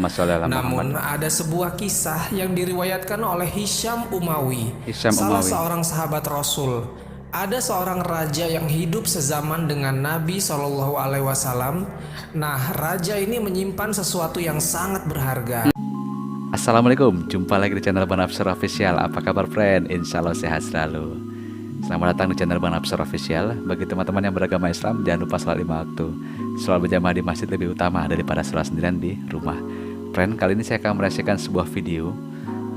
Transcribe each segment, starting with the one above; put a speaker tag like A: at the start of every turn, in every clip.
A: Allahumma sholli ala Muhammad.
B: Namun ada sebuah kisah yang diriwayatkan oleh Hisham Umawi, salah
A: Umawi.
B: seorang sahabat Rasul. Ada seorang raja yang hidup sezaman dengan Nabi Shallallahu Alaihi Wasallam. Nah, raja ini menyimpan sesuatu yang sangat berharga.
A: Assalamualaikum, jumpa lagi di channel Bang Absar Official. Apa kabar friend? Insya Allah sehat selalu. Selamat datang di channel Bang Absar Official. Bagi teman-teman yang beragama Islam, jangan lupa sholat 5 waktu. Sholat berjamaah di masjid lebih utama daripada sholat sendirian di rumah. Friend, kali ini saya akan mereaksikan sebuah video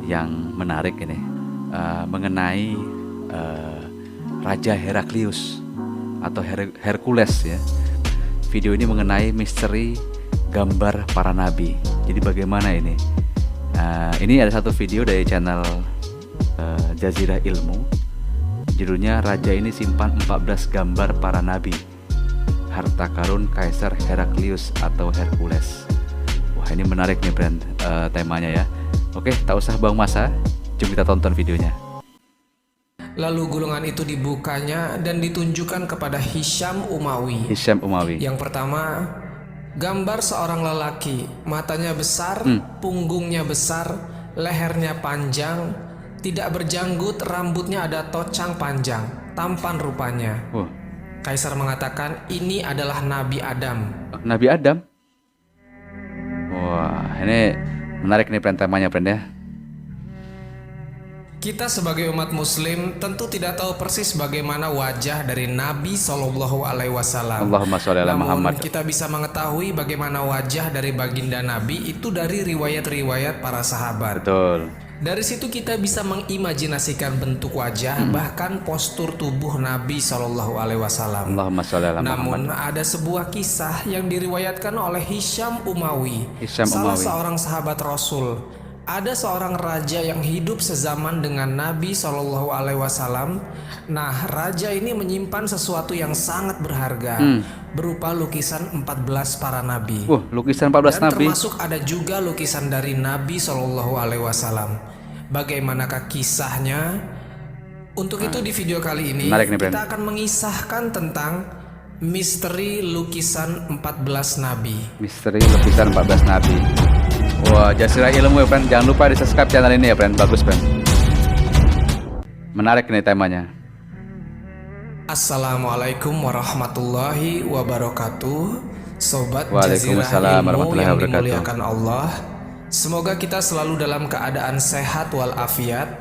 A: yang menarik ini, mengenai Raja Heraklius atau Hercules ya. Video ini mengenai misteri gambar para nabi. Jadi bagaimana ini? Ini ada satu video dari channel Jazirah Ilmu. Judulnya Raja ini simpan 14 gambar para nabi, harta karun Kaisar Heraklius atau Hercules. Wah, ini menarik nih friend, temanya ya. Oke, tak usah buang masa, jom kita tonton videonya.
B: Lalu gulungan itu dibukanya dan ditunjukkan kepada Hisham Umawi. Yang pertama, gambar seorang lelaki, matanya besar, punggungnya besar, lehernya panjang, tidak berjanggut, rambutnya ada tocang panjang, tampan rupanya. Kaisar mengatakan ini adalah Nabi Adam.
A: Nabi Adam? Wah, ini menarik nih temanya friend ya.
B: Kita sebagai umat muslim tentu tidak tahu persis bagaimana wajah dari Nabi Shallallahu Alaihi Wasallam.
A: Allahumma sholli ala Muhammad.
B: Namun kita bisa mengetahui bagaimana wajah dari baginda Nabi itu dari riwayat-riwayat para sahabat.
A: Betul.
B: Dari situ kita bisa mengimajinasikan bentuk wajah, bahkan postur tubuh Nabi Shallallahu Alaihi Wasallam.
A: Allahumma sholli ala Muhammad.
B: Namun ada sebuah kisah yang diriwayatkan oleh Hisham Umawi,
A: Umawi,
B: salah seorang sahabat Rasul. Ada seorang raja yang hidup sezaman dengan Nabi Shallallahu Alaihi Wasallam. Nah, raja ini menyimpan sesuatu yang sangat berharga, berupa lukisan 14 para nabi.
A: Lukisan 14
B: dan
A: nabi.
B: Termasuk ada juga lukisan dari Nabi Shallallahu Alaihi Wasallam. Bagaimanakah kisahnya? Untuk itu di video kali ini kita akan mengisahkan tentang misteri lukisan 14 nabi.
A: Misteri lukisan 14 nabi. Wah, Jazirah Ilmu ya friend. Jangan lupa di subscribe channel ini ya friend. Bagus friend. Menarik nih temanya.
B: Assalamualaikum warahmatullahi wabarakatuh. Sobat
A: Waalaikumsalam
B: Jazirah Ilmu yang
A: wabarakatuh.
B: dimuliakan Allah, semoga kita selalu dalam keadaan sehat walafiat.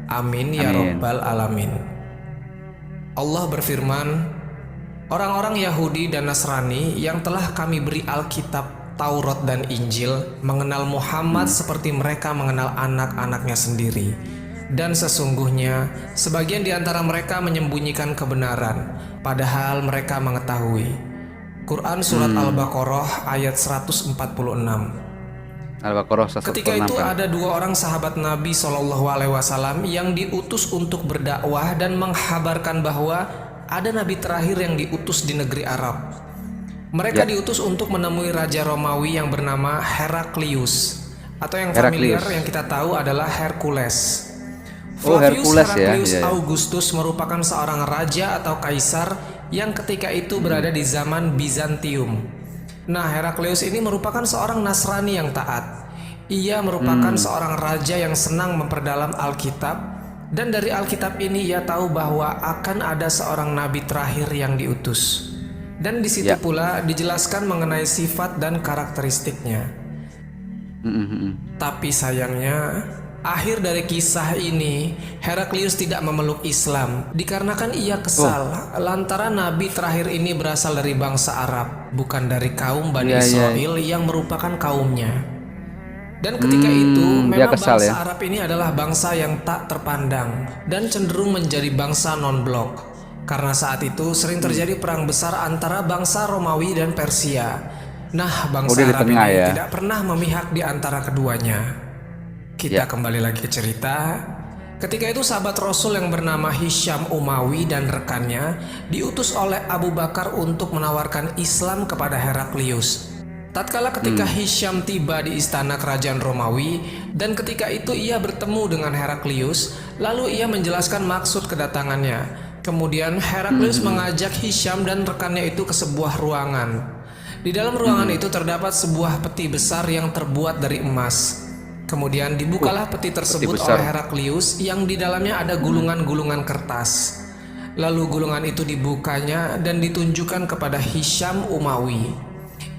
B: Amin ya Rabbal Alamin. Allah berfirman, orang-orang Yahudi dan Nasrani yang telah kami beri Alkitab, Taurat dan Injil mengenal Muhammad seperti mereka mengenal anak-anaknya sendiri. Dan sesungguhnya sebagian di antara mereka menyembunyikan kebenaran, padahal mereka mengetahui. Quran Surat Al-Baqarah ayat 146.
A: Al-Baqarah 146.
B: Ketika itu ada dua orang sahabat Nabi Shallallahu Alaihi Wasallam yang diutus untuk berdakwah dan menghabarkan bahwa ada Nabi terakhir yang diutus di negeri Arab. Mereka diutus untuk menemui Raja Romawi yang bernama Heraklius, atau yang familiar yang kita tahu adalah Hercules. Flavius Hercules Augustus merupakan seorang raja atau kaisar yang ketika itu berada di zaman Bizantium. Nah, Heraklius ini merupakan seorang Nasrani yang taat. Ia merupakan seorang raja yang senang memperdalam Alkitab, dan dari Alkitab ini ia tahu bahwa akan ada seorang nabi terakhir yang diutus. Dan di situ pula dijelaskan mengenai sifat dan karakteristiknya. Tapi sayangnya, akhir dari kisah ini, Heraklius tidak memeluk Islam dikarenakan ia kesal lantaran nabi terakhir ini berasal dari bangsa Arab, bukan dari kaum Bani Israel yang merupakan kaumnya. Dan ketika itu memang bangsa Arab ini adalah bangsa yang tak terpandang dan cenderung menjadi bangsa non-blok. Karena saat itu sering terjadi perang besar antara bangsa Romawi dan Persia. Nah, bangsa Arab ini tidak pernah memihak di antara keduanya. Kita kembali lagi ke cerita. Ketika itu sahabat Rasul yang bernama Hisham Umawi dan rekannya diutus oleh Abu Bakar untuk menawarkan Islam kepada Heraklius. Tatkala ketika Hisham tiba di istana kerajaan Romawi, dan ketika itu ia bertemu dengan Heraklius, lalu ia menjelaskan maksud kedatangannya. Kemudian Heraklius mengajak Hisham dan rekannya itu ke sebuah ruangan. Di dalam ruangan itu terdapat sebuah peti besar yang terbuat dari emas. Kemudian dibukalah peti tersebut
A: besar.
B: oleh Heraklius yang di dalamnya ada gulungan-gulungan kertas. Lalu gulungan itu dibukanya dan ditunjukkan kepada Hisham Umawi.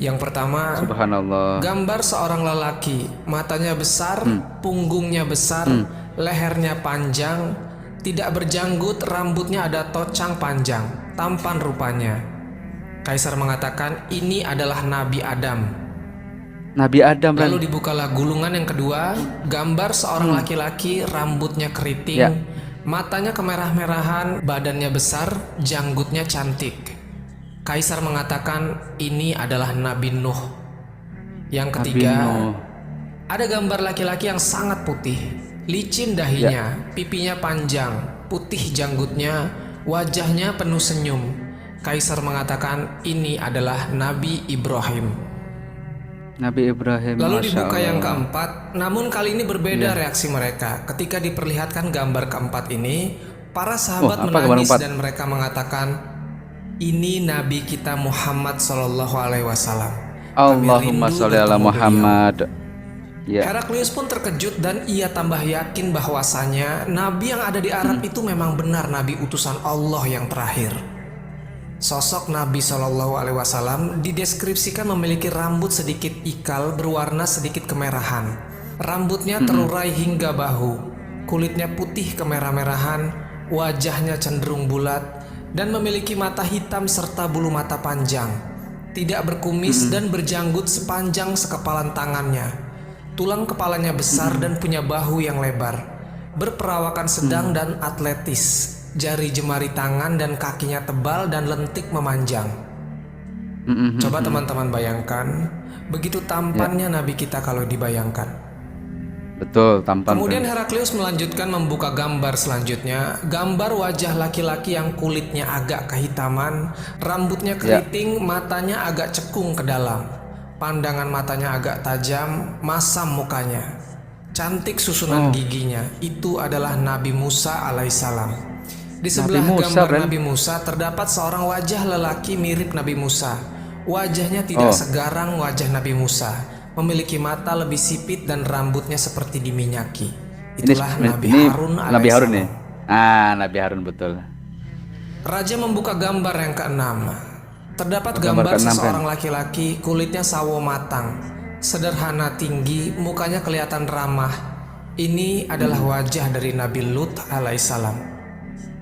B: Yang pertama,
A: Subhanallah.
B: gambar seorang lelaki, matanya besar, punggungnya besar, lehernya panjang, tidak berjanggut, rambutnya ada tocang panjang, tampan rupanya. Kaisar mengatakan ini adalah Nabi Adam.
A: Nabi Adam.
B: Lalu dibukalah gulungan yang kedua, gambar seorang laki-laki, rambutnya keriting,
A: Ya.
B: matanya kemerah-merahan, badannya besar, janggutnya cantik. Kaisar mengatakan ini adalah Nabi Nuh. Yang ketiga,
A: Nuh.
B: ada gambar laki-laki yang sangat putih, licin dahinya, pipinya panjang, putih janggutnya, wajahnya penuh senyum. Kaisar mengatakan ini adalah Nabi Ibrahim.
A: Nabi Ibrahim.
B: Lalu
A: Masya
B: dibuka yang
A: Allah.
B: keempat, namun kali ini berbeda reaksi mereka. Ketika diperlihatkan gambar keempat ini, para sahabat
A: apa gambar
B: menangis
A: keempat?
B: dan mereka mengatakan, ini Nabi kita Muhammad Sallallahu Alaihi Wasallam.
A: Allahumma sholli ala Muhammad. Ya.
B: Heraklius pun terkejut dan ia tambah yakin bahwasanya Nabi yang ada di Arab itu memang benar Nabi utusan Allah yang terakhir. Sosok Nabi Shallallahu Alaihi Wasallam dideskripsikan memiliki rambut sedikit ikal berwarna sedikit kemerahan. Rambutnya terurai hingga bahu, kulitnya putih kemerah-merahan, wajahnya cenderung bulat, dan memiliki mata hitam serta bulu mata panjang. Tidak berkumis dan berjanggut sepanjang sekepalan tangannya. Tulang kepalanya besar dan punya bahu yang lebar. Berperawakan sedang dan atletis. Jari jemari tangan dan kakinya tebal dan lentik memanjang. Coba teman-teman bayangkan, begitu tampannya Nabi kita kalau dibayangkan.
A: Betul, tampan.
B: Kemudian Heraklius melanjutkan membuka gambar selanjutnya, gambar wajah laki-laki yang kulitnya agak kehitaman, rambutnya keriting, matanya agak cekung ke dalam, pandangan matanya agak tajam, masam mukanya, cantik susunan giginya. Itu adalah Nabi Musa alaihissalam. Di sebelah gambar Nabi Musa terdapat seorang wajah lelaki mirip Nabi Musa. Wajahnya tidak segarang wajah Nabi Musa, memiliki mata lebih sipit dan rambutnya seperti diminyaki. Itulah Nabi Harun alaihissalam.
A: Nabi Harun ya? Nabi Harun betul.
B: Raja membuka gambar yang keenam. Terdapat gambar seseorang laki-laki, kulitnya sawo matang, sederhana tinggi, mukanya kelihatan ramah. Ini adalah wajah dari Nabi Lut alaihissalam.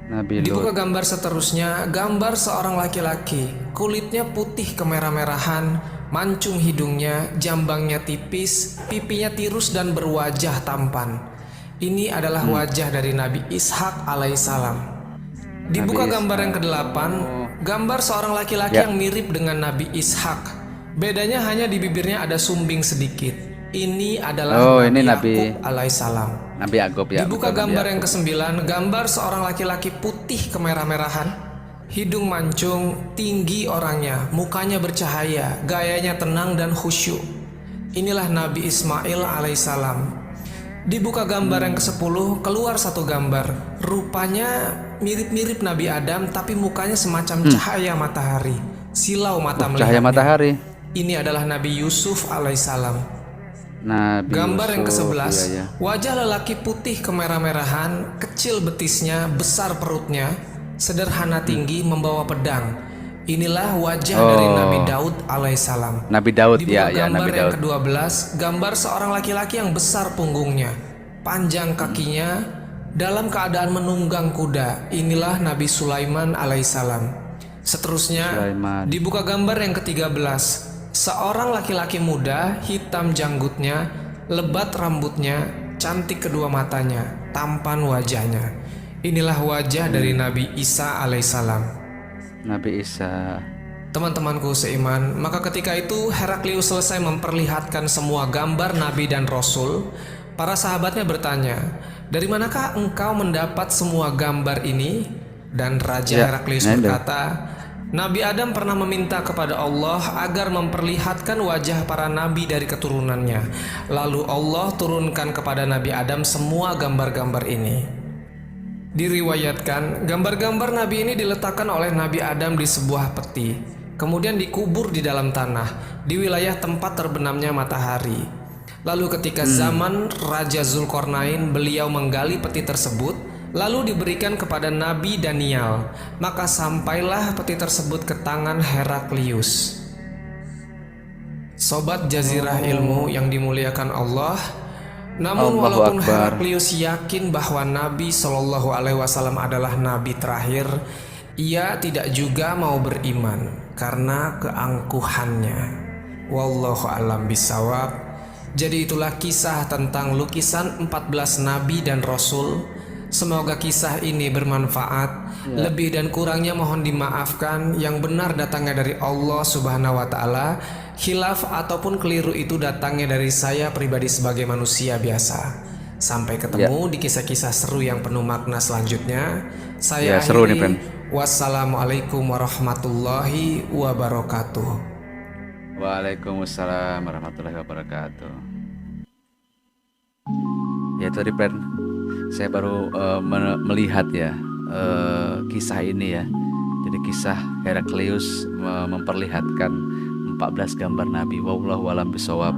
B: Dibuka gambar seterusnya, gambar seorang laki-laki, kulitnya putih kemerah-merahan, mancung hidungnya, jambangnya tipis, pipinya tirus dan berwajah tampan. Ini adalah wajah dari Nabi Ishak alaihissalam. Dibuka gambar yang kedelapan, gambar seorang laki-laki yang mirip dengan Nabi Ishak. Bedanya hanya di bibirnya ada sumbing sedikit. Ini adalah Nabi Yakub alaihissalam.
A: Nabi Yakub ya.
B: Dibuka gambar yang kesembilan, gambar seorang laki-laki putih kemerah-merahan, hidung mancung, tinggi orangnya, mukanya bercahaya, gayanya tenang dan khusyuk. Inilah Nabi Ismail alaihissalam. Dibuka gambar yang ke-10, keluar satu gambar. Rupanya mirip-mirip Nabi Adam, tapi mukanya semacam cahaya matahari, silau mata melihatnya.
A: Cahaya matahari.
B: Ini adalah Nabi Yusuf alaihissalam.
A: Gambar
B: yang ke-11, wajah lelaki putih kemerah-merahan, kecil betisnya, besar perutnya, sederhana tinggi, membawa pedang. Inilah wajah dari Nabi Daud alaihissalam.
A: Nabi Daud
B: Dibuka
A: ya,
B: gambar
A: Nabi
B: yang
A: Daud.
B: ke-12, gambar seorang laki-laki yang besar punggungnya, panjang kakinya, dalam keadaan menunggang kuda. Inilah Nabi Sulaiman alaihissalam. Seterusnya, dibuka gambar yang ke-13. Seorang laki-laki muda, hitam janggutnya, lebat rambutnya, cantik kedua matanya, tampan wajahnya. Inilah wajah dari Nabi Isa alaihissalam.
A: Nabi Isa.
B: Teman-temanku seiman, maka ketika itu Heraklius selesai memperlihatkan semua gambar Nabi dan Rasul. Para sahabatnya bertanya, dari manakah engkau mendapat semua gambar ini? Dan Raja Heraklius berkata, Nabi Adam pernah meminta kepada Allah agar memperlihatkan wajah para nabi dari keturunannya. Lalu Allah turunkan kepada Nabi Adam semua gambar-gambar ini. Diriwayatkan, gambar-gambar nabi ini diletakkan oleh Nabi Adam di sebuah peti. kemudian dikubur di dalam tanah di wilayah tempat terbenamnya matahari. Lalu ketika zaman Raja Zulkarnain, beliau menggali peti tersebut, lalu diberikan kepada Nabi Daniel, maka sampailah peti tersebut ke tangan Heraklius. Sobat Jazirah Ilmu yang dimuliakan Allah, namun
A: Allahu
B: walaupun
A: Akbar.
B: Heraklius yakin bahwa Nabi Shallallahu Alaihi Wasallam adalah Nabi terakhir, ia tidak juga mau beriman karena keangkuhannya. Wallahu alam bisawab. Jadi itulah kisah tentang lukisan 14 Nabi dan Rasul. Semoga kisah ini bermanfaat. Lebih dan kurangnya mohon dimaafkan. Yang benar datangnya dari Allah Subhanahu wa Ta'ala. Khilaf ataupun keliru itu datangnya dari saya pribadi sebagai manusia biasa. Sampai ketemu di kisah-kisah seru yang penuh makna selanjutnya. Saya
A: seru nih,
B: akhiri.
A: friend.
B: Wassalamualaikum warahmatullahi wabarakatuh.
A: Waalaikumsalam warahmatullahi wabarakatuh. Ya tadi, friend, saya baru melihat ya kisah ini ya. Jadi kisah Heraklius memperlihatkan 14 gambar Nabi. Wallahu a'lam bishawab.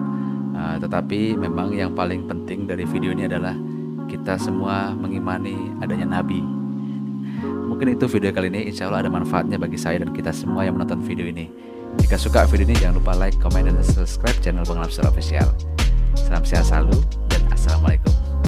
A: Tetapi memang yang paling penting dari video ini adalah kita semua mengimani adanya Nabi. Mungkin itu video kali ini. Insya Allah ada manfaatnya bagi saya dan kita semua yang menonton video ini. Jika suka video ini jangan lupa like, komen, dan subscribe channel Bang Nafsir Official. Salam sehat selalu dan assalamualaikum.